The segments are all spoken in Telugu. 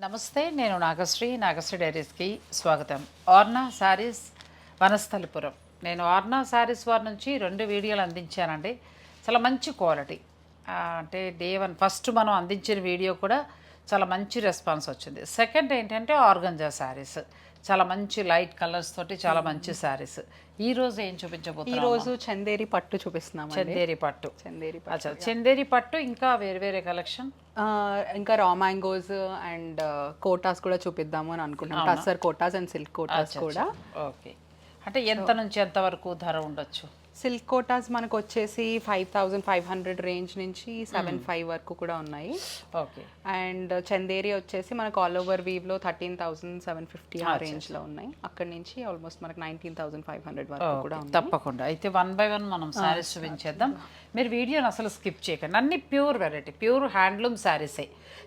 నమస్తే, నేను నాగశ్రీ డైరీస్కి స్వాగతం. ఆర్నా శారీస్ వనస్థలిపురం. నేను ఆర్నా శారీస్ వారి నుంచి 2 వీడియోలు అందించానండి. చాలా మంచి క్వాలిటీ. అంటే డే 1 ఫస్ట్ మనం అందించిన వీడియో కూడా చాలా మంచి రెస్పాన్స్ వచ్చింది. సెకండ్ ఏంటంటే ఆర్గంజా శారీస్, చాలా మంచి లైట్ కలర్స్ తోటి చాలా మంచి శారీస్. ఈ రోజు ఏం చూపించబోతున్నాం? ఈ రోజు చందేరి పట్టు చూపిస్తున్నాం. చందేరి పట్టు. అచ్చా, చందేరి పట్టు ఇంకా వేరే వేరే కలెక్షన్, ఇంకా రా మ్యాంగోస్ అండ్ కోటాస్ కూడా చూపిద్దాము అని అనుకుంటున్నాం. టస్సర్ కోటాస్ అండ్ సిల్క్ కోటాస్ కూడా. ఓకే, అంటే ఎంత నుంచి ఎంత వరకు ధర ఉండొచ్చు? సిల్క్ కోటాస్ మనకు వచ్చేసి 5500 రేంజ్ నుంచి 75 వరకు కూడా ఉన్నాయి. ఓకే. అండ్ చందేరి వచ్చేసి మనకు ఆల్ ఓవర్ వీవ్ లో 13750 ఆ రేంజ్ లో ఉన్నాయి. అక్కడ నుంచి ఆల్మోస్ట్ మనకు 19500 వరకు కూడా ఉన్నాయి. తప్పకుండా. అయితే 1 బై 1 మనం శారీస్ చూపించేద్దాం. మీరు వీడియోని అసలు స్కిప్ చేయకండి. అన్ని ప్యూర్ వెరైటీ, ప్యూర్ హ్యాండ్లూమ్ శారీసే.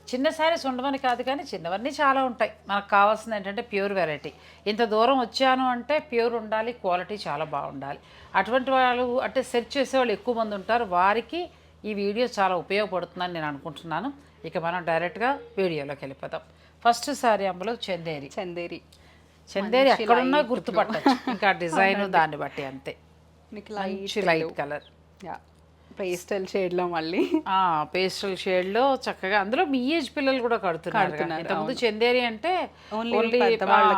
చిన్న శారీస్ ఉండవని కాదు, కానీ చిన్నవన్నీ చాలా ఉంటాయి. మనకు కావాల్సింది ఏంటంటే ప్యూర్ వెరైటీ. ఇంత దూరం వచ్చాను అంటే ప్యూర్ ఉండాలి, క్వాలిటీ చాలా బాగుండాలి. అటువంటి వాళ్ళు అంటే సెర్చ్ చేసేవాళ్ళు ఎక్కువ మంది ఉంటారు. వారికి ఈ వీడియో చాలా ఉపయోగపడుతుందని నేను అనుకుంటున్నాను. ఇక మనం డైరెక్ట్గా వీడియోలోకి వెళ్ళిపోతాం. ఫస్ట్ శారీ అమ్మలో చందేరి ఎక్కడున్నా గుర్తుపట్టచ్చు. ఇంకా డిజైన్ దాన్ని బట్టి అంతే. మంచి లైట్ కలర్, పేస్టల్ షేడ్ లో మళ్ళీ పేస్టల్ షేడ్ లో చక్కగా. అందులో మీ ఏజ్ పిల్లలు కూడా కడుతున్నారు. ఇంతకుముందు చందేరి అంటే ఓన్లీ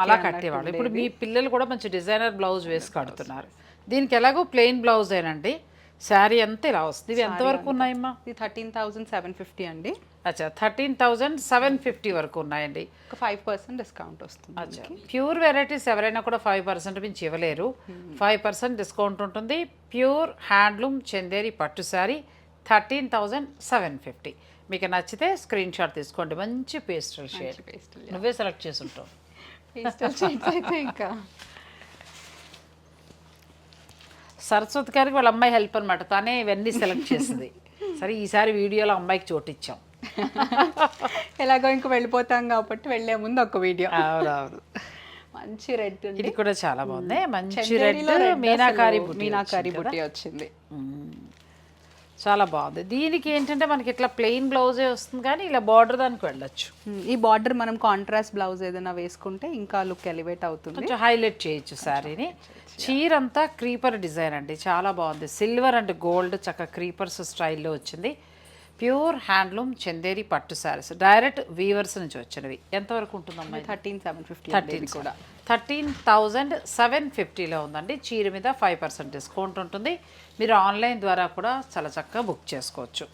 అలా కట్టేవాళ్ళు. ఇప్పుడు మీ పిల్లలు కూడా మంచి డిజైనర్ బ్లౌజ్ వేసి కడుతున్నారు. దీనికి ఎలాగో ప్లెయిన్ బ్లౌజ్ ఏనండి. శారీ అంతా ఇలా వస్తుంది. ఇవి ఎంతవరకు ఉన్నాయమ్మా? 13750 అండి. అచ్చా, 13750 వరకు ఉన్నాయండి. 5% డిస్కౌంట్ వస్తుంది. అచ్చా, ప్యూర్ వెరైటీస్ ఎవరైనా కూడా 5% మించి ఇవ్వలేరు. 5% డిస్కౌంట్ ఉంటుంది. ప్యూర్ హ్యాండ్లూమ్ చందేరి పట్టు శారీ 13750. మీకు నచ్చితే స్క్రీన్ షాట్ తీసుకోండి. మంచి పేస్టల్ షేడ్, నువ్వే సెలెక్ట్ చేసుంటావు. పేస్టల్ షేడ్స్ అయితే ఇంకా సరస్వతి గారికి వాళ్ళ అమ్మాయి హెల్ప్ అనమాట. తనే ఇవన్నీ సెలెక్ట్ చేసింది. సరే, ఈసారి వీడియోలో అమ్మాయికి చోటిచ్చాం. ఎలాగో ఇంక వెళ్ళిపోతాం కాబట్టి వెళ్ళే ముందు ఒక వీడియో. అవునవును. మంచి రెడ్, ఇది కూడా చాలా బాగుంది. మంచి రెడ్ మీనాకారి బుట్టి వచ్చింది. చాలా బాగుంది. దీనికి ఏంటంటే మనకి ఇట్లా ప్లెయిన్ బ్లౌజే వస్తుంది, కానీ ఇలా బార్డర్ దానికి వెళ్ళొచ్చు. ఈ బార్డర్ మనం కాంట్రాస్ట్ బ్లౌజ్ ఏదైనా వేసుకుంటే ఇంకా లుక్ ఎలివేట్ అవుతుంది, కొంచెం హైలైట్ చేయొచ్చు శారీని. చీర అంతా క్రీపర్ డిజైన్ అండి, చాలా బాగుంది. సిల్వర్ అండ్ గోల్డ్ చక్క క్రీపర్స్ స్టైల్లో వచ్చింది. ప్యూర్ హ్యాండ్లూమ్ చందేరి పట్టు శారీస్, డైరెక్ట్ వీవర్స్ నుంచి వచ్చినవి. ఎంతవరకు ఉంటుందమ్మా? 13750 కూడా 13750లో ఉందండి. చీర మీద 5% డిస్కౌంట్ ఉంటుంది. మీరు ఆన్లైన్ ద్వారా కూడా చాలా చక్కగా బుక్ చేసుకోవచ్చు.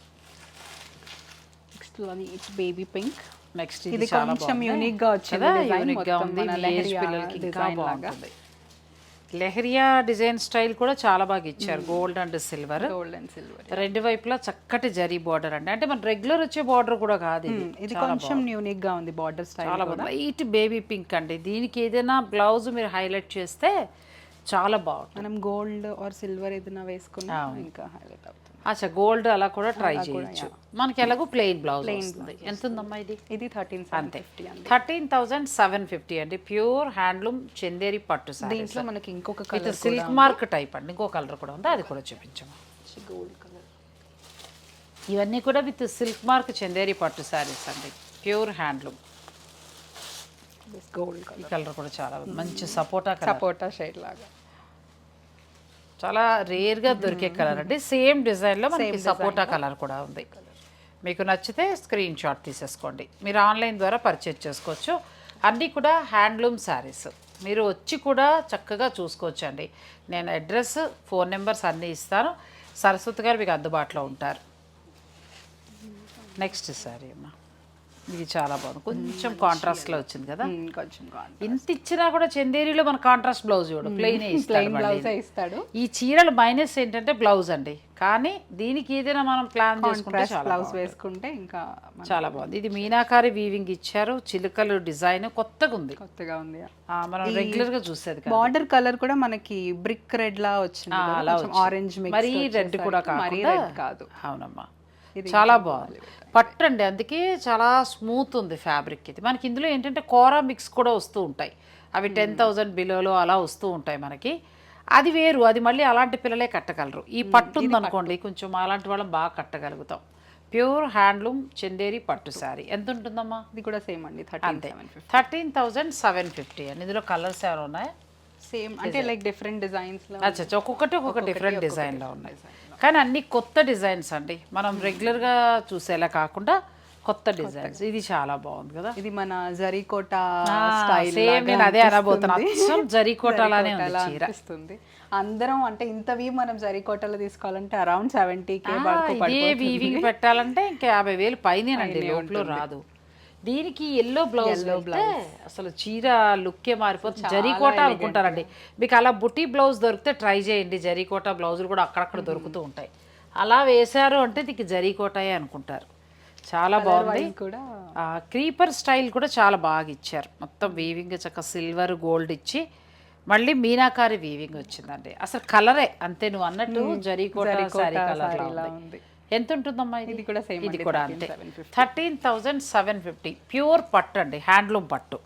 Next baby pink. నెక్స్ట్ ఇది కొంచెం యూనిక్ గా వచ్చింది, యూనిక్ గా ఉంది. పిల్లలకి ఇంకా బాగుంటుంది. లెహరియా డిజైన్ స్టైల్ కూడా చాలా బాగా ఇచ్చారు. గోల్డ్ అండ్ సిల్వర్ రెండు వైపులా చక్కటి జరీ బార్డర్ అండి. అంటే మన రెగ్యులర్ వచ్చే బార్డర్ కూడా కాదు, ఇది కొంచెం యూనిక్ గా ఉంది. బార్డర్ స్టైల్ చాలా బాగుంది. లైట్ బేబీ పింక్ అండి. దీనికి ఏదైనా బ్లౌజ్ మీరు హైలైట్ చేస్తే చాలా బాగుంటుంది. మనం గోల్డ్ ఆర్ సిల్వర్ ఏదైనా వేసుకున్నా ఇంకా హైలైట్ అవుతుంది. అచ్చా, గోల్డ్ అలా కూడా ట్రై చేయొచ్చు. మనకి ఎలాగో ప్లెయిన్ బ్లౌజ్ వస్తుంది. ఎంత ఉందమ్మా ఇది? ఇది 13750 అండి. ప్యూర్ హ్యాండ్లూమ్ చందేరి పట్టు శారీ. దీంట్లో మనకి ఇంకొక కలర్ సిల్క్ మార్క్ టైప్ అండి. ఇంకో కలర్ కూడా ఉంది, అది కూడా చూపించము. Gold colour. ఇవన్నీ కూడా విత్ సిల్క్ మార్క్ చందేరి పట్టు శారీస్ అండి. Pure handloom. Gold colour. Colour కూడా చాలా మంచి సపోటా షేడ్ లాగా, చాలా రేర్గా దొరికే కలర్ అండి. సేమ్ డిజైన్లో మనకి సపోటా కలర్ కూడా ఉంది. మీకు నచ్చితే స్క్రీన్ షాట్ తీసేసుకోండి. మీరు ఆన్లైన్ ద్వారా పర్చేజ్ చేసుకోవచ్చు. అన్నీ కూడా హ్యాండ్లూమ్ శారీస్. మీరు వచ్చి కూడా చక్కగా చూసుకోవచ్చు అండి. నేను అడ్రస్, ఫోన్ నెంబర్స్ అన్నీ ఇస్తాను. సరస్వతి గారు మీకు అందుబాటులో ఉంటారు. నెక్స్ట్ శారీ అమ్మా, ఇది చాలా బాగుంది. కొంచెం కాంట్రాస్ట్ లో వచ్చింది కదా. ఇంత ఇచ్చినా కూడా చందేరిలో మన కాంట్రాస్ట్ బ్లౌజ్ చూడు, ప్లెయిన్ ఇస్తాడు. ఈ చీరలు మైనస్ ఏంటంటే బ్లౌజ్ అండి. కానీ దీనికి ఏదైనా మనం ప్లాన్ చేసుకుంటే బ్లౌజ్ వేసుకుంటే ఇంకా చాలా బాగుంది. ఇది మీనాకారి వీవింగ్ ఇచ్చారు. చిలుకలు డిజైన్ కొత్తగా ఉంది. మనం రెగ్యులర్ గా చూసేది. బార్డర్ కలర్ కూడా మనకి బ్రిక్ రెడ్ లా వచ్చింది, ఆరెంజ్ మరీ రెడ్ కూడా కాదు. అవునమ్మా, చాలా బాగుంది. పట్టు అండి, అందుకే చాలా స్మూత్ ఉంది ఫ్యాబ్రిక్. ఇది మనకి ఇందులో ఏంటంటే కోరా మిక్స్ కూడా వస్తూ ఉంటాయి. అవి 10,000 బిలోలో అలా వస్తూ ఉంటాయి మనకి. అది వేరు, అది మళ్ళీ అలాంటి పిల్లలే కట్టగలరు. ఈ పట్టు ఉందనుకోండి, కొంచెం అలాంటి వాళ్ళం బాగా కట్టగలుగుతాం. ప్యూర్ హ్యాండ్లూమ్ చందేరి పట్టు శారీ ఎంత ఉంటుందమ్మా? ఇది కూడా సేమ్ అండి అంతే 13,750 అండి. ఇందులో కలర్స్ ఏమైనా ఉన్నాయా? సేమ్ అంటే లైక్ డిఫరెంట్ డిజైన్స్ లో అచ్చా ఒక్కొక్కటి ఒక్కొక్క డిఫరెంట్ డిజైన్లో ఉన్నాయి, కానీ అన్ని కొత్త డిజైన్స్ అండి. మనం రెగ్యులర్గా చూసేలా కాకుండా కొత్త డిజైన్స్. ఇది చాలా బాగుంది కదా. ఇది మన జరీకోట స్టైల్ సేమ్ నేను అదే అనబోతున్నా, అచ్చం జరీకోట లానే ఉంది చీర. అనిపిస్తుంది. అందరం అంటే ఇంతవి మనం జరీకోటలో తీసుకోవాలంటే అరౌండ్ 70K ఇదే వీవింగ్ పెట్టాలంటే ఇంకా 50,000 పైనేనండి, లోపల రాదు. దీనికి ఎల్లో బ్లౌజ్ అయితే అసలు చీర లుక్కే మారిపోతుంది. జరీకోట అనుకుంటారండి. మీకు అలా బుటీ బ్లౌజ్ దొరికితే ట్రై చేయండి. జరీకోట బ్లౌజులు కూడా అక్కడక్కడ దొరుకుతూ ఉంటాయి. అలా వేశారు అంటే దీనికి జరీకోటయే అనుకుంటారు. చాలా బాగుంది. కూడా క్రీపర్ స్టైల్ కూడా చాలా బాగా ఇచ్చారు. మొత్తం వీవింగ్ చక్క సిల్వర్ గోల్డ్ ఇచ్చి మళ్ళీ మీనాకారి వీవింగ్ వచ్చిందండి. అసలు కలరే అంతే, నువ్వు అన్నట్టు జరీకోట సారీ కలర్ ఉంది. ఎంత ఉంటుందమ్మా ఇది? కూడా సేమ్, ఇది కూడా అంతే 13,750 ప్యూర్ పట్టు అండి, హ్యాండ్లూమ్ పట్టు.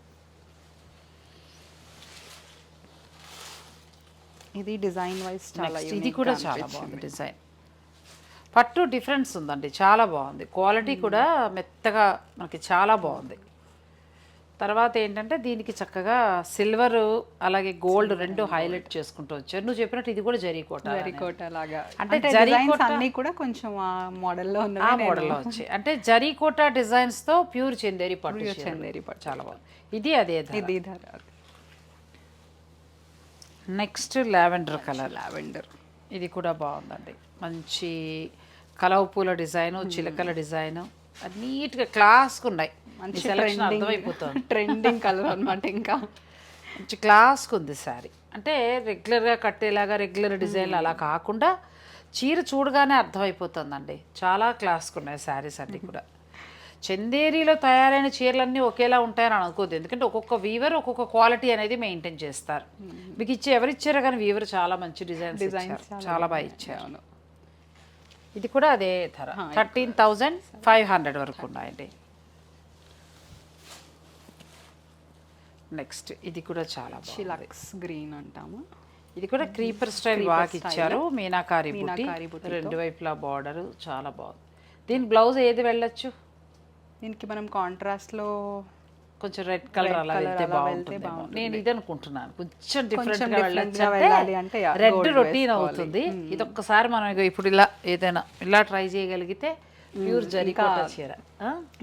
ఇది డిజైన్ వైస్ చాలా ఇది కూడా చాలా బాగుంది డిజైన్. పట్టు డిఫరెన్స్ ఉందండి, చాలా బాగుంది. క్వాలిటీ కూడా మెత్తగా మనకి చాలా బాగుంది. తర్వాత ఏంటంటే దీనికి చక్కగా సిల్వర్ అలాగే గోల్డ్ రెండు హైలైట్ చేసుకుంటూ వచ్చారు. నువ్వు చెప్పినట్టు ఇది కూడా జరీకోట లాగా, అంటే డిజైన్స్ అన్ని కూడా కొంచెం ఆ మోడల్లో ఉన్నాయి, ఆ మోడల్లో వచ్చాయి. అంటే జరీకోట డిజైన్స్ తో ప్యూర్ చందేరి పట్టు చాలా బాగుంది. ఇది అదే ఇది ధర. Next lavender colour. ఇది కూడా బాగుందండి. మంచి కలవ పూల డిజైన్, చిలకల డిజైన్, నీట్గా క్లాస్గా ఉన్నాయి. అర్థమైపోతుంది ట్రెండింగ్ కలర్ అనమాట. ఇంకా మంచి క్లాస్గా ఉంది శారీ. అంటే రెగ్యులర్గా కట్టేలాగా రెగ్యులర్ డిజైన్లు అలా కాకుండా చీర చూడగానే అర్థమైపోతుందండి. చాలా క్లాస్గా ఉన్నాయి శారీస్ అన్నీ కూడా. చందేరిలో తయారైన చీరలన్నీ ఒకేలా ఉంటాయని అనుకోద్దు, ఎందుకంటే ఒక్కొక్క వీవర్ ఒక్కొక్క క్వాలిటీ అనేది మెయింటైన్ చేస్తారు. మీకు ఎవరిచ్చారో కానీ వీవర్ చాలా మంచి డిజైన్స్ చాలా బాగా ఇచ్చారు. ఇది కూడా అదే ధర 13,500 వరకు ఉన్నాయండి. నెక్స్ట్ ఇది కూడా చాలా చిలక్స్ గ్రీన్ అంటాము. ఇది కూడా క్రీపర్ స్టైల్ బాగా ఇచ్చారు. మీనాకారి బుట్టి, రెండు వైపులా బార్డర్ చాలా బాగుంది. దీని బ్లౌజ్ ఏది వెళ్ళొచ్చు? దీనికి మనం కాంట్రాస్ట్ లో కొంచెం రెడ్ కలర్ అలా వెళ్తే బాగుంటుంది. నేను ఇది అనుకుంటున్నాను, కొంచెం డిఫరెంట్ గా వెళ్ళాలి అంటే రెడ్ రొటీన్ అవుతుంది. ఇది ఒక్కసారి మనం ఇప్పుడు ఇలా ఏదైనా ఇలా ట్రై చేయగలిగితే ప్యూర్ జరీకోట చీర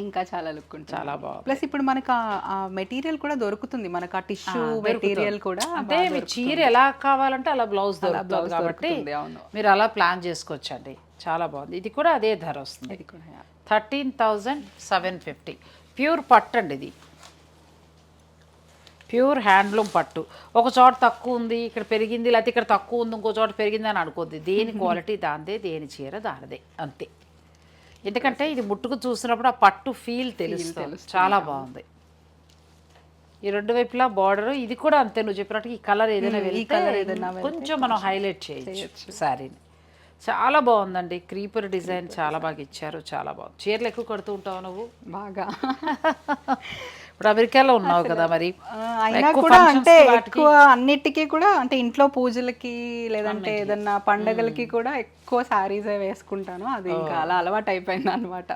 ఇంకా చాలా లుక్ ఉంటుంది, చాలా బాగుంది. ప్లస్ ఇప్పుడు మనకు ఆ మెటీరియల్ కూడా దొరుకుతుంది, మనకు ఆ టిష్యూ మెటీరియల్ కూడా. అంటే మీ చీర ఎలా కావాలంటే అలా బ్లౌజ్ దొరుకుతుంది కాబట్టి మీరు అలా ప్లాన్ చేసుకోవచ్చండి. చాలా బాగుంది. ఇది కూడా అదే ధర వస్తుంది, 13,750 ప్యూర్ పట్టు అండి. ఇది ప్యూర్ హ్యాండ్లూమ్ పట్టు. ఒక చోట తక్కువ ఉంది, ఇక్కడ పెరిగింది, లేకపోతే ఇక్కడ తక్కువ ఉంది ఇంకో చోట పెరిగింది అని అనుకోద్ది. దేని క్వాలిటీ దాందే, దేని చీర దానిదే అంతే. ఎందుకంటే ఇది ముట్టుకు చూసినప్పుడు ఆ పట్టు ఫీల్ తెలుస్తుంది. చాలా బాగుంది. ఈ రెండు వైపులా బార్డర్. ఇది కూడా అంతే, నువ్వు చెప్పినట్టు ఈ కలర్ ఏదైనా కొంచెం మనం హైలైట్ చేయొచ్చు శారీని. చాలా బాగుందండి. క్రీపర్ డిజైన్ చాలా బాగా ఇచ్చారు, చాలా బాగుంది. చీరలు ఎక్కువ కడుతూ ఉంటావు నువ్వు బాగా? ఇప్పుడు అమెరికాలో ఉన్నావు కదా, మరి అయినా కూడా అంటే ఎక్కువ అన్నిటికీ కూడా అంటే ఇంట్లో పూజలకి లేదంటే ఏదన్నా పండగలకి కూడా ఎక్కువ శారీసే వేసుకుంటాను. అది ఇంకా అలా అలవాటు అయిపోయింది అనమాట.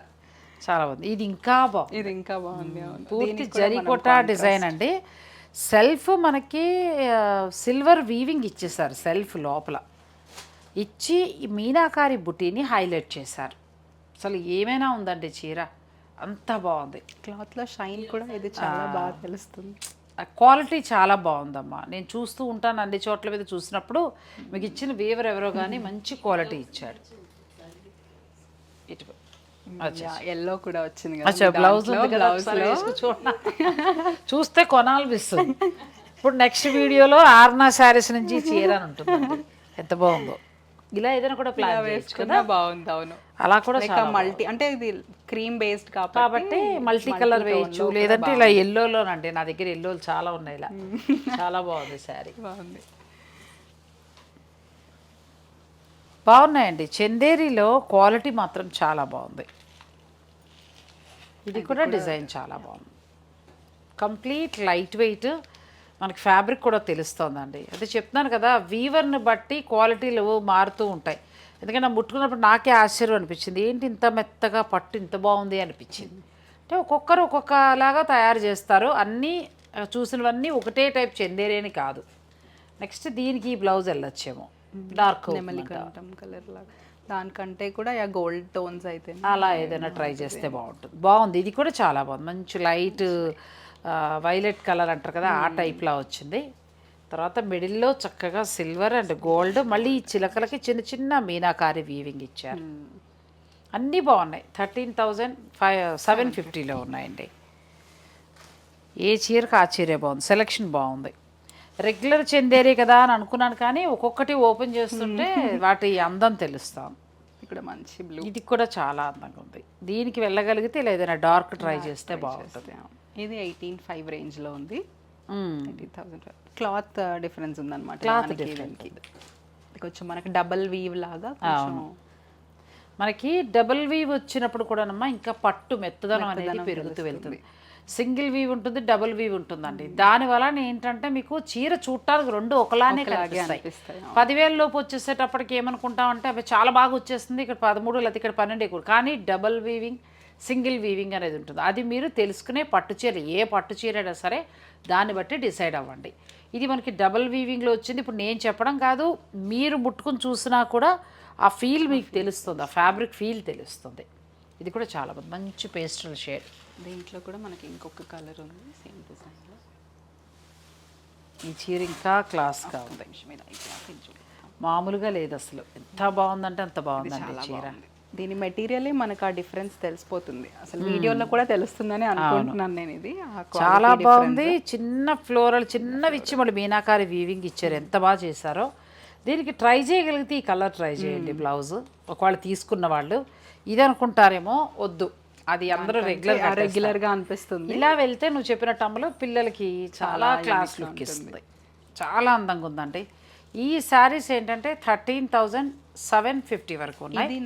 చాలా బాగుంది. ఇది ఇంకా బాగుంది. పూర్తి జరీకోట డిజైన్ అండి. సెల్ఫ్ మనకి సిల్వర్ వీవింగ్ ఇచ్చేసారు, సెల్ఫ్ లోపల ఇచ్చి మీనాకారి బుటీని హైలైట్ చేశారు. అసలు ఏమైనా ఉందండి చీర, అంత బాగుంది. క్లాత్లో షైన్ కూడా ఇది చాలా బాగా తెలుస్తుంది. క్వాలిటీ చాలా బాగుందమ్మా. నేను చూస్తూ ఉంటాను అన్ని చోట్ల మీద చూసినప్పుడు. మీకు ఇచ్చిన వీవర్ ఎవరో కానీ మంచి క్వాలిటీ ఇచ్చాడు. ఇటు ఎల్లో కూడా వచ్చింది కదా బ్లౌజ్, చూస్తే కొనాలనిపిస్తుంది. ఇప్పుడు నెక్స్ట్ వీడియోలో ఆర్నా శారీస్ నుంచి చీర అని ఉంటుంది. ఎంత బాగుందో. ఇలా ఏదైనా కూడా ప్లాన్ చేయొచ్చు కదా, బాగుంది. అవును, అలా కూడా మల్టీ అంటే ఇది క్రీమ్ బేస్డ్ కాబట్టి మల్టీ కలర్ వేయచ్చు, లేదంటే ఇలా ఎల్లోలోనండి. నా దగ్గర ఎల్లోలు చాలా ఉన్నాయి. ఇలా చాలా బాగుంది శారీ, బాగుంది. బాగున్నాయండి. చందేరిలో క్వాలిటీ మాత్రం చాలా బాగుంది. ఇది కూడా డిజైన్ చాలా బాగుంది. కంప్లీట్ లైట్ వెయిట్, మనకి ఫ్యాబ్రిక్ కూడా తెలుస్తుందండి. అదే చెప్తున్నాను కదా, వీవర్ని బట్టి క్వాలిటీలు మారుతూ ఉంటాయి. ఎందుకంటే ముట్టుకున్నప్పుడు నాకే ఆశ్చర్యం అనిపించింది, ఏంటి ఇంత మెత్తగా పట్టు ఇంత బాగుంది అనిపించింది. అంటే ఒక్కొక్కరు ఒక్కొక్కలాగా తయారు చేస్తారు, అన్నీ చూసినవన్నీ ఒకటే టైప్ చందేరి అని కాదు. నెక్స్ట్ దీనికి ఈ బ్లౌజ్ వెళ్ళొచ్చేమో డార్క్ నెమలికంఠం కలర్ లాగా, దానికంటే కూడా గోల్డ్ టోన్స్ అయితే అలా ఏదైనా ట్రై చేస్తే బాగుంటుంది. బాగుంది, ఇది కూడా చాలా బాగుంది, మంచి లైట్ వైలెట్ కలర్ అంటారు కదా ఆ టైప్లా వచ్చింది. తర్వాత మిడిల్లో చక్కగా సిల్వర్ అండ్ గోల్డ్, మళ్ళీ ఈ చిలకలకి చిన్న చిన్న మీనాకారి వీవింగ్ ఇచ్చారు. అన్నీ బాగున్నాయి. 13,750లో ఉన్నాయండి. ఏ చీరకు ఆ చీరే బాగుంది, సెలెక్షన్ బాగుంది. రెగ్యులర్ చందేరి కదా అని అనుకున్నాను, కానీ ఒక్కొక్కటి ఓపెన్ చేస్తుంటే వాటి అందం తెలుస్తాను. ఇక్కడ మంచి బ్లూ, ఇది కూడా చాలా అందంగా ఉంది. దీనికి వెళ్ళగలిగితే ఏదైనా డార్క్ ట్రై చేస్తే బాగుంటుంది. ఇది 18,500 రేంజ్లో ఉంది. 18,000 క్లాత్ డిఫరెన్స్ ఉందన్నమాట. క్లాత్ డిఫరెంట్, కొంచెం మనకి డబల్ వీవ్ లాగా కొంచెం మనకి డబుల్ వీవ్ వచ్చినప్పుడు కూడానమ్మా ఇంకా పట్టు మెత్తదనం అనేది పెరుగుతూ వెళ్తుంది. సింగిల్ వీవ్ ఉంటుంది, డబుల్ వీవ్ ఉంటుందండి. దానివల్ల ఏంటంటే మీకు చీర చూడటానికి రెండు ఒకలానే కనిపిస్తాయి. 10,000 లోపు వచ్చేసేటప్పటికి ఏమనుకుంటామంటే అవి చాలా బాగా వచ్చేస్తుంది, ఇక్కడ 13 లేదా ఇక్కడ 12 ఎక్కువ. కానీ డబుల్ వీవింగ్, సింగిల్ వీవింగ్ అనేది ఉంటుంది. అది మీరు తెలుసుకునే పట్టు చీర, ఏ పట్టు చీర అయినా సరే దాన్ని బట్టి డిసైడ్ అవ్వండి. ఇది మనకి డబుల్ వీవింగ్లో వచ్చింది. ఇప్పుడు నేను చెప్పడం కాదు, మీరు ముట్టుకుని చూసినా కూడా ఆ ఫీల్ మీకు తెలుస్తుంది, ఆ ఫ్యాబ్రిక్ ఫీల్ తెలుస్తుంది. ఇది కూడా చాలా బాగుంది, మంచి పేస్టల్ షేడ్. దీంట్లో కూడా మనకి ఇంకొక కలర్ ఉంది సేమ్ డిజైన్లో. ఈ చీర ఇంకా క్లాస్గా ఉంది, మామూలుగా లేదు అసలు. ఎంత బాగుందంటే అంత బాగుందండి చీర. దీని మెటీరియల్ మనకు ఆ డిఫరెన్స్ తెలిసిపోతుంది, అసలు వీడియోలో కూడా తెలుస్తుందని అనుకుంటున్నాను నేను. ఇది చాలా బాగుంది. చిన్న ఫ్లోరల్ చిన్నవి ఇచ్చి మళ్ళీ మీనాకారి వీవింగ్ ఇచ్చారు, ఎంత బాగా చేశారో. దీనికి ట్రై చేయగలిగితే ఈ కలర్ ట్రై చేయండి బ్లౌజ్. ఒకవేళ తీసుకున్న వాళ్ళు ఇది అనుకుంటారేమో, వద్దు, అది అందరూ రెగ్యులర్గా అనిపిస్తుంది. ఇలా వెళ్తే నువ్వు చెప్పినట్టు అమ్మలో పిల్లలకి చాలా క్లాస్ లుక్ ఇస్తుంది, చాలా అందంగా ఉందండి. ఈ శారీస్ ఏంటంటే 13,750 వరకు ఉన్నాయి. ఇది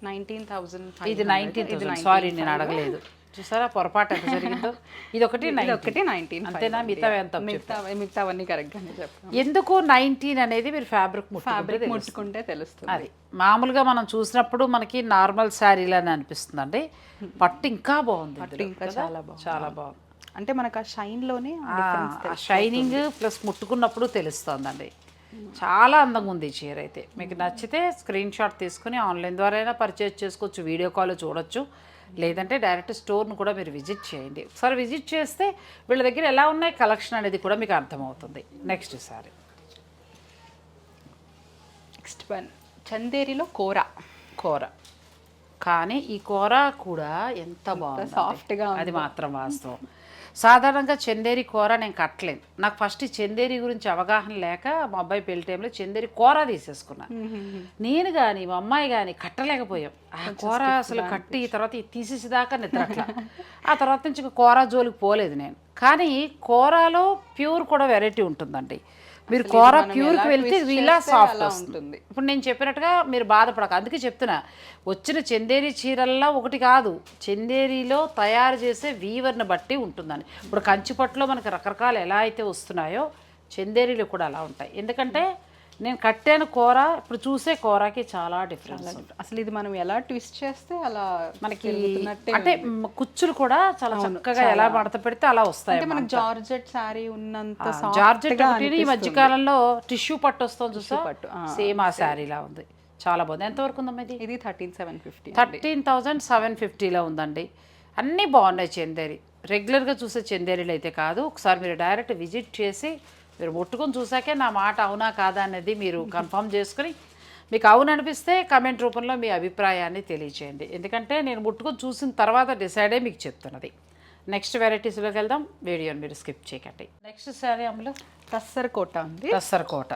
19,000. ఇది 19,000. సారీ, నేను అడగలేదు, చూసారా పొరపాటు ఎంత జరిగిందో. ఇది ఒకటి 19 అంతేనా? మిగతా ఎంత? మిగతావన్నీ కరెక్ట్గానే చెప్పాను. ఎందుకు 19 అనేది మీరు ఫ్యాబ్రిక్ ముట్టుకుంటే తెలుస్తుంది. అది మామూలుగా మనం చూసినప్పుడు మనకి నార్మల్ శారీలని అనిపిస్తుందండి, పట్టు ఇంకా బాగుంది, ఇంకా చాలా బాగుంది, చాలా బాగుంది. అంటే మనకు ఆ షైన్లోనే షైనింగ్ ప్లస్ ముట్టుకున్నప్పుడు తెలుస్తుందండి. చాలా అందంగా ఉంది ఈ చీర అయితే. మీకు నచ్చితే స్క్రీన్ షాట్ తీసుకుని ఆన్లైన్ ద్వారా అయినా పర్చేజ్ చేసుకోవచ్చు, వీడియో కాల్ చూడొచ్చు, లేదంటే డైరెక్ట్ స్టోర్ను కూడా మీరు విజిట్ చేయండి. ఒకసారి విజిట్ చేస్తే వీళ్ళ దగ్గర ఎలా ఉన్నాయి కలెక్షన్ అనేది కూడా మీకు అర్థమవుతుంది. నెక్స్ట్ సారీ, నెక్స్ట్ వన్ చందేరిలో కూర. కానీ ఈ కూర కూడా ఎంత బాగుంది, సాఫ్ట్గా, అది మాత్రం వాస్తవం. సాధారణంగా చందేరి కూర నేను కట్టలేను. నాకు ఫస్ట్ చందేరి గురించి అవగాహన లేక మా అబ్బాయి పెళ్లి టైంలో చందేరి కూర తీసేసుకున్నాను. నేను కానీ మా అమ్మాయి కానీ కట్టలేకపోయాం. ఆ కూర అసలు కట్టి తర్వాత తీసేసేదాకా నిద్ర అట్లా. ఆ తర్వాత నుంచి కూర జోలికి పోలేదు నేను. కానీ కూరలో ప్యూర్ కూడా వెరైటీ ఉంటుందండి. మీరు కూర ప్యూర్కి వెళ్తే ఇలా సాఫ్ట్ వస్తుంది. ఇప్పుడు నేను చెప్పినట్టుగా మీరు బాధపడక, అందుకే చెప్తున్నా, వచ్చిన చందేరి చీరల్లో ఒకటి కాదు, చందేరిలో తయారు చేసే వీవర్ని బట్టి ఉంటుందని. ఇప్పుడు కంచిపట్టులో మనకు రకరకాలు ఎలా అయితే వస్తున్నాయో చందేరీలు కూడా అలా ఉంటాయి. ఎందుకంటే నేను కట్టాను కూర, ఇప్పుడు చూసే కూరకి చాలా డిఫరెన్స్. అసలు ఇది మనం ఎలా ట్విస్ట్ చేస్తే అలా మనకి అంటే కుచ్చులు కూడా చాలా చక్కగా ఎలా మడత పెడితే అలా వస్తాయి. మనకి జార్జెట్ సారీ ఉన్నంత జార్జెట్ ఈ మధ్యకాలంలో టిష్యూ పట్టు వస్తుంది చూసా, సేమ్ ఆ శారీలా ఉంది, చాలా బాగుంది. ఎంతవరకు ఉందమ్మా ఇది? ఇది 13,750. 13,750లో ఉందండి. అన్నీ బాగున్నాయి చందేరి. రెగ్యులర్గా చూసే చందేరీలు అయితే కాదు. ఒకసారి మీరు డైరెక్ట్ విజిట్ చేసి మీరు ముట్టుకొని చూసాకే నా మాట అవునా కాదా అనేది మీరు కన్ఫర్మ్ చేసుకుని, మీకు అవును అనిపిస్తే కమెంట్ రూపంలో మీ అభిప్రాయాన్ని తెలియచేయండి. ఎందుకంటే నేను ముట్టుకొని చూసిన తర్వాత డిసైడే మీకు చెప్తున్నది. నెక్స్ట్ వెరైటీస్లోకి వెళ్దాం, వీడియోని మీరు స్కిప్ చేయకండి. నెక్స్ట్ శారీ అమ్మలో టస్సర్ కోట ఉంది. టస్సర్ కోట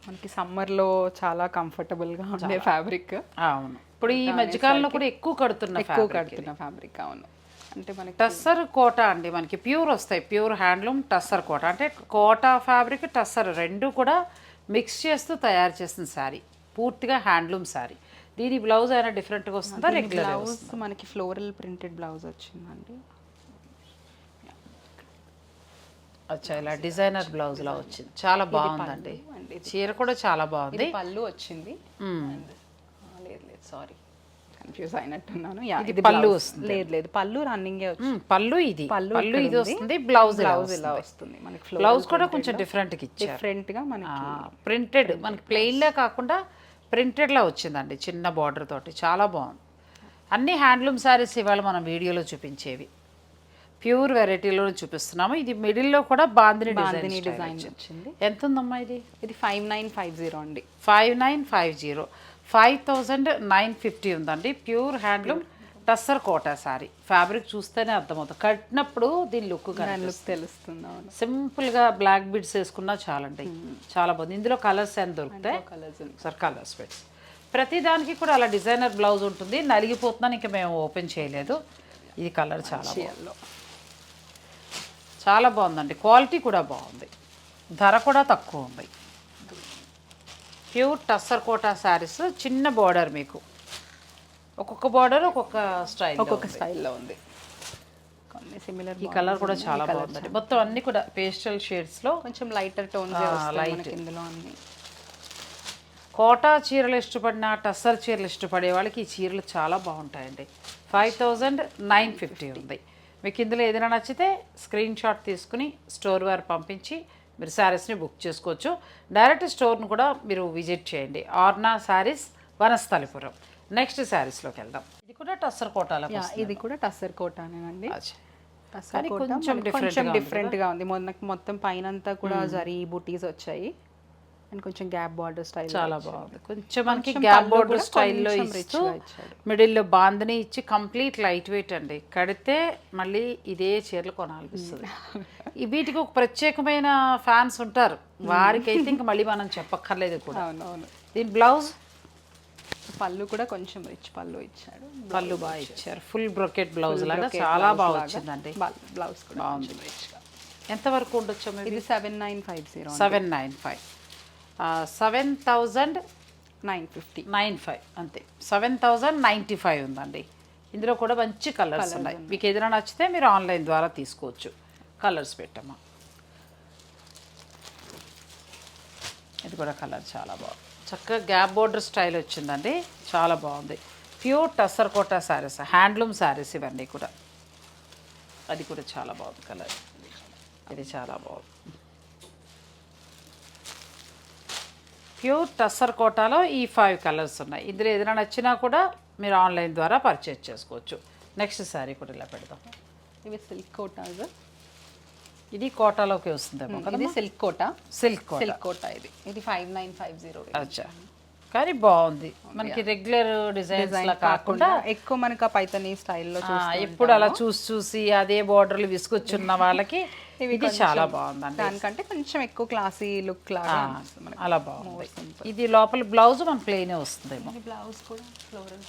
మనకి సమ్మర్లో చాలా కంఫర్టబుల్గా ఉండే ఫ్యాబ్రిక్. అవును, ఇప్పుడు ఈ మధ్యకాలంలో కూడా ఎక్కువ కడుతున్న ఫ్యాబ్రిక్. అవును, అంటే మనకి టస్సర్ కోట అండి, మనకి ప్యూర్ వస్తాయి, ప్యూర్ హ్యాండ్లూమ్ టస్సర్ కోట. అంటే కోట ఫ్యాబ్రిక్ టస్సర్ రెండు కూడా మిక్స్ చేస్తూ తయారు చేసిన శారీ, పూర్తిగా హ్యాండ్లూమ్ శారీ. దీని బ్లౌజ్ అయినా డిఫరెంట్గా వస్తుందా? రెగ్యులర్ బ్లౌజ్ మనకి ఫ్లోరల్ ప్రింటెడ్ బ్లౌజ్ వచ్చిందండి. అచ్చా, ఇలా డిజైనర్ బ్లౌజ్లో వచ్చింది, చాలా బాగుందండి. చీర కూడా చాలా బాగుంది. పళ్ళు వచ్చింది, సారీ కన్ఫ్యూజ్ అయినట్టున్నాను. ఇది పళ్ళు blouse. వస్తుంది. లేదు పళ్ళు రన్నింగే వచ్చింది. పళ్ళు ఇది పళ్ళు పళ్ళు ఇక్కడ ఇది ఉంది. వస్తుంది, బ్లౌజ్ బ్లౌజ్ ఇలా వస్తుంది మనకి. బ్లౌజ్ కూడా కొంచెం డిఫరెంట్గా ఇచ్చారు, డిఫరెంట్ గా మనకి ప్రింటెడ్, మనకి ప్లెయిన్లా కాకుండా ప్రింటెడ్లా వచ్చిందండి చిన్న బార్డర్ తోటి, చాలా బాగుంది. అన్ని హ్యాండ్లూమ్ శారీస్ ఇవాళ మనం వీడియోలో చూపించేవి ప్యూర్ వెరైటీలో చూపిస్తున్నాము. ఇది మిడిల్లో కూడా బాందిని డిజైన్ వచ్చింది. ఎంత ఉందమ్మా ఇది? ఇది 5950 అండి. 5950, 5950 ఉందండి. Pure handloom tussar Kota saree. Fabric చూస్తేనే అర్థమవుతుంది, కట్టినప్పుడు దీని లుక్ తెలుస్తుంది. అవును, సింపుల్గా బ్లాక్ బీడ్స్ వేసుకున్నా చాలండి, చాలా బాగుంది. ఇందులో కలర్స్ ఎంత దొరుకుతాయి? సార్ కలర్స్ పెట్టి ప్రతి దానికి కూడా అలా డిజైనర్ బ్లౌజ్ ఉంటుంది. నలిగిపోతున్నాను, ఇంకా మేము ఓపెన్ చేయలేదు. ఇది కలర్ చాలా బాగుందండి, క్వాలిటీ కూడా బాగుంది, ధర కూడా తక్కువ ఉంది. ప్యూర్ టస్సర్ కోటా శారీస్, చిన్న బార్డర్, మీకు ఒక్కొక్క బార్డర్ ఒక్కొక్క స్టైల్లో ఉంది. కొన్ని సిమిలర్. ఈ కలర్ కూడా చాలా బాగుందండి. మొత్తం అన్ని కూడా పేస్టల్ షేడ్స్లో కొంచెం లైటర్ టోన్స్ లైట్ ఇందులో అన్ని. కోటా చీరలు ఇష్టపడిన, టస్సర్ చీరలు ఇష్టపడే వాళ్ళకి ఈ చీరలు చాలా బాగుంటాయండి. 5950 ఉంది. మీకు ఇందులో ఏదైనా నచ్చితే స్క్రీన్ షాట్ తీసుకుని స్టోర్ వారు పంపించి మీరు శారీస్ని బుక్ చేసుకోవచ్చు. డైరెక్ట్ స్టోర్ను కూడా మీరు విజిట్ చేయండి. ఆర్నా శారీస్, వనస్థలిపురం. నెక్స్ట్ శారీస్లోకి వెళ్దాం. ఇది కూడా టస్సర్ కోటాలో, ఇది కూడా టస్సర్ కోటానేనండి. కానీ కొంచెం డిఫరెంట్గా ఉంది. మొత్తం పైన అంతా కూడా జరీ బూటీస్ వచ్చాయి అండ్ కొంచెం గ్యాప్ బార్డర్ స్టైల్ చాలా బాగుంది. కొంచెం మనకి గ్యాప్ బార్డర్ స్టైల్లో ఇస్తూ మిడిల్లో బాందని ఇచ్చి కంప్లీట్ లైట్ వెయిట్ అండి. కడితే మళ్ళీ ఇదే చీరలు కొనాలనిపిస్తుంది. వీటికి ఒక ప్రత్యేకమైన ఫ్యాన్స్ ఉంటారు, వారికైతే ఇంకా మళ్ళీ మనం చెప్పక్కర్లేదు కూడా. అవునవును. దీని బ్లౌజ్, పళ్ళు కూడా కొంచెం రిచ్ పళ్ళు ఇచ్చాడు, పళ్ళు బాగా ఇచ్చారు. ఫుల్ బ్రొకెట్ బ్లౌజ్ లాగా చాలా బాగా వచ్చిందండి. బ్లౌజ్ కూడా బాగుంది. ఎంతవరకు ఉండొచ్చు? ఇది 7950. 795, 7995 అంతే. 7095 ఉందండి. ఇందులో కూడా మంచి కలర్స్ ఉన్నాయి. మీకు ఏదైనా నచ్చితే మీరు ఆన్లైన్ ద్వారా తీసుకోవచ్చు. కలర్స్ పెట్టమ్మా. ఇది కూడా కలర్ చాలా బాగుంది, చక్కగా గ్యాప్ బోర్డర్ స్టైల్ వచ్చిందండి, చాలా బాగుంది. ప్యూర్ టస్సర్ కోటా శారీస్, హ్యాండ్లూమ్ శారీస్ ఇవన్నీ కూడా. అది కూడా చాలా బాగుంది కలర్, ఇది చాలా బాగుంది. ప్యూర్ టస్సర్ కోటాలో ఈ 5 కలర్స్ ఉన్నాయి. ఇందులో ఏదైనా నచ్చినా కూడా మీరు ఆన్లైన్ ద్వారా పర్చేజ్ చేసుకోవచ్చు. నెక్స్ట్ శారీ కూడా ఇలా పెడదాం. ఇవి సిల్క్ కోటా, ఇది కోటాలోకి వస్తుంది. ఇది సిల్క్ కోటా. సిల్క్ కోటా ఇది 5950. అచ్చా, కానీ బాగుంది. మనకి రెగ్యులర్ డిజైన్స్ లా కాకుండా ఎక్కువ మనకి పైతని స్టైల్లో ఎప్పుడు అలా చూసి అదే బార్డర్లు విసుకొచ్చున్న వాళ్ళకి ఇది చాలా బాగుందండి. దానికంటే కొంచెం ఎక్కువ క్లాసీ లుక్ లాగా అలా బాగుంది. ఇది లోపల బ్లౌజ్ మన ప్లెయిన్ వస్తుంది. బ్లౌజ్ కూడా ఫ్లోరల్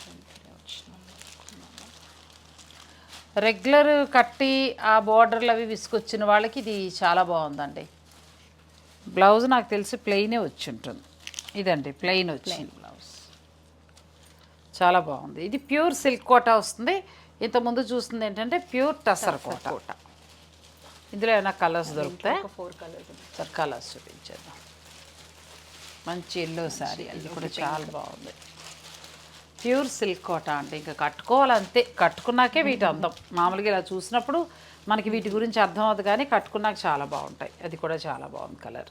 రెగ్యులర్ కట్టి ఆ బార్డర్లు అవి విసుకొచ్చిన వాళ్ళకి ఇది చాలా బాగుందండి. బ్లౌజ్ నాకు తెలిసి ప్లెయినే వచ్చి ఉంటుంది. ఇదండి ప్లెయిన్ వచ్చింది బ్లౌజ్, చాలా బాగుంది. ఇది ప్యూర్ సిల్క్ కోటా వస్తుంది. ఇంతకుముందు చూస్తుంది ఏంటంటే ప్యూర్ టసర్ కోటా. ఇందులో ఏమైనా కలర్స్ దొరుకుతాయి? 4 కలర్స్. Sir colours చూపించేద్దాం. మంచి ఎల్లో శారీ, అది కూడా చాలా బాగుంది. ప్యూర్ సిల్క్ కోటా అంటే ఇంకా కట్టుకోవాలంతే, కట్టుకున్నాకే వీటి అందం. మామూలుగా ఇలా చూసినప్పుడు మనకి వీటి గురించి అర్థం అవుతుంది, కానీ కట్టుకున్నాక చాలా బాగుంటాయి. అది కూడా చాలా బాగుంది కలర్.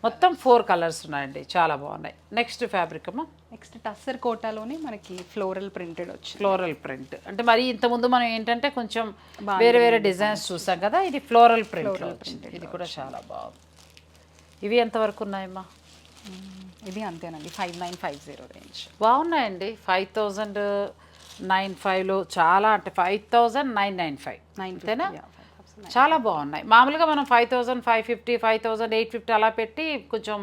మొత్తం 4 కలర్స్ ఉన్నాయండి, చాలా బాగున్నాయి. నెక్స్ట్ ఫ్యాబ్రిక్ అమ్మా. నెక్స్ట్ టస్సర్ కోటాలోనే మనకి ఫ్లోరల్ ప్రింటెడ్ వచ్చింది. ఫ్లోరల్ ప్రింట్ అంటే మరి ఇంతకుముందు మనం ఏంటంటే కొంచెం వేరే డిజైన్స్ చూసాం కదా, ఇది ఫ్లోరల్ ప్రింట్ వచ్చింది. ఇది కూడా చాలా బాగుంది. ఇవి ఎంతవరకు ఉన్నాయమ్మా? ఇది అంతేనండి, 5950 రేంజ్. బాగున్నాయండి. 5095లో చాలా, అంటే 5995 అంతేనా? చాలా బాగున్నాయి. మామూలుగా మనం 5550, 5850 అలా పెట్టి కొంచెం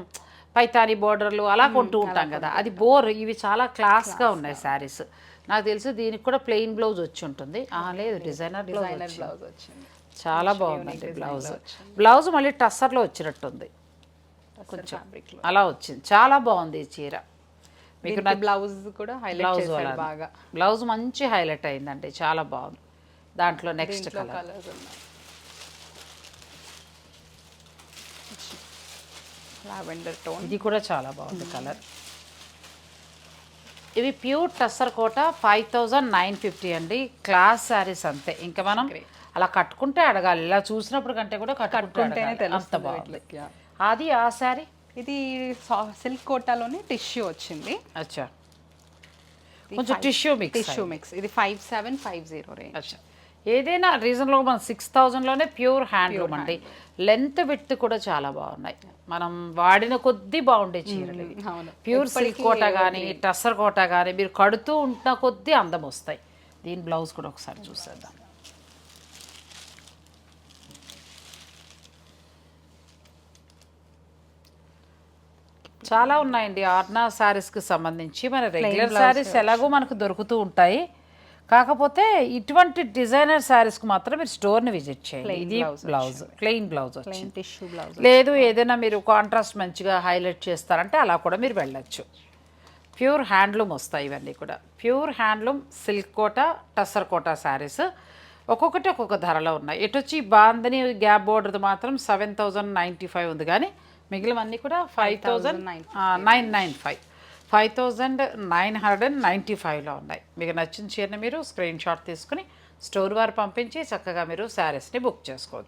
పైతాని బోర్డర్లు అలా కొంటూ ఉంటాం కదా, అది బోర్. ఇవి చాలా క్లాస్గా ఉన్నాయి శారీస్. నాకు తెలిసి దీనికి కూడా ప్లెయిన్ బ్లౌజ్ వచ్చి ఉంటుంది. లేదు, డిజైనర్ బ్లౌజ్ వచ్చింది. చాలా బాగుందండి బ్లౌజ్. బ్లౌజ్ మళ్ళీ టస్సర్లో వచ్చినట్టుంది, కొంచెం అలా వచ్చింది. చాలా బాగుంది ఈ చీర. మీకు బ్లౌజ్ కూడా హైలైట్ చేశారు బాగా. బ్లౌజ్ మంచి హైలైట్ అయిందండి, చాలా బాగుంది. దాంట్లో నెక్స్ట్ కలర్ లావెండర్ టోన్. ఇది కూడా చాలా బాగుంది కలర్. ఇవి ప్యూర్ టస్సర్ కోట 5950 అండి. క్లాస్ శారీస్ అంతే. ఇంకా మనం అలా కట్టుకుంటే అడగాలి, ఇలా చూసినప్పుడు కంటే కూడా కట్టుకుంటేనే అంత బాగుంది. అది ఆ శారీ ఇది సిల్క్ కోటాలోనే టిష్యూ వచ్చింది. అచ్చా, కొంచెం టిష్యూ మిక్స్. ఇది 5750 రేంజ్. అచ్చా, ఏదైనా రీజన్లో మనం 6000లోనే ప్యూర్ హ్యాండ్లూమ్ అండి. లెంత్ విడ్త్ కూడా చాలా బాగున్నాయి. మనం వాడిన కొద్దీ బాగుండే చీరలు. ప్యూర్ సిల్క్ కోట కానీ టస్సర్ కోట కానీ మీరు కడుతూ ఉంటున్న కొద్దీ అందం వస్తాయి. దీని బ్లౌజ్ కూడా ఒకసారి చూసేద్దాం. చాలా ఉన్నాయండి ఆర్నా శారీస్కి సంబంధించి. మన రెగ్యులర్ శారీస్ ఎలాగో మనకు దొరుకుతూ ఉంటాయి, కాకపోతే ఇటువంటి డిజైనర్ శారీస్కి మాత్రం మీరు స్టోర్ని విజిట్ చేయండి. ఇది బ్లౌజ్, ప్లెయిన్ బ్లౌజ్ వచ్చింది. Tissue blouse. లేదు ఏదైనా మీరు కాంట్రాస్ట్ మంచిగా హైలైట్ చేస్తారంటే అలా కూడా మీరు వెళ్ళచ్చు. ప్యూర్ హ్యాండ్లూమ్ వస్తాయి ఇవన్నీ కూడా. ప్యూర్ హ్యాండ్లూమ్ సిల్క్ కోట టస్సర్ కోట శారీస్ ఒక్కొక్కటి ఒక్కొక్క ధరలో ఉన్నాయి. ఎటొచ్చి బాందని గ్యాప్ బోర్డర్ మాత్రం 7095 ఉంది, కానీ మిగిలినవన్నీ కూడా 5995 5995లో ఉన్నాయి. మీకు నచ్చిన చీరని మీరు స్క్రీన్ షాట్ తీసుకుని స్టోర్ వారు పంపించి చక్కగా మీరు శారీస్ని బుక్ చేసుకోవచ్చు.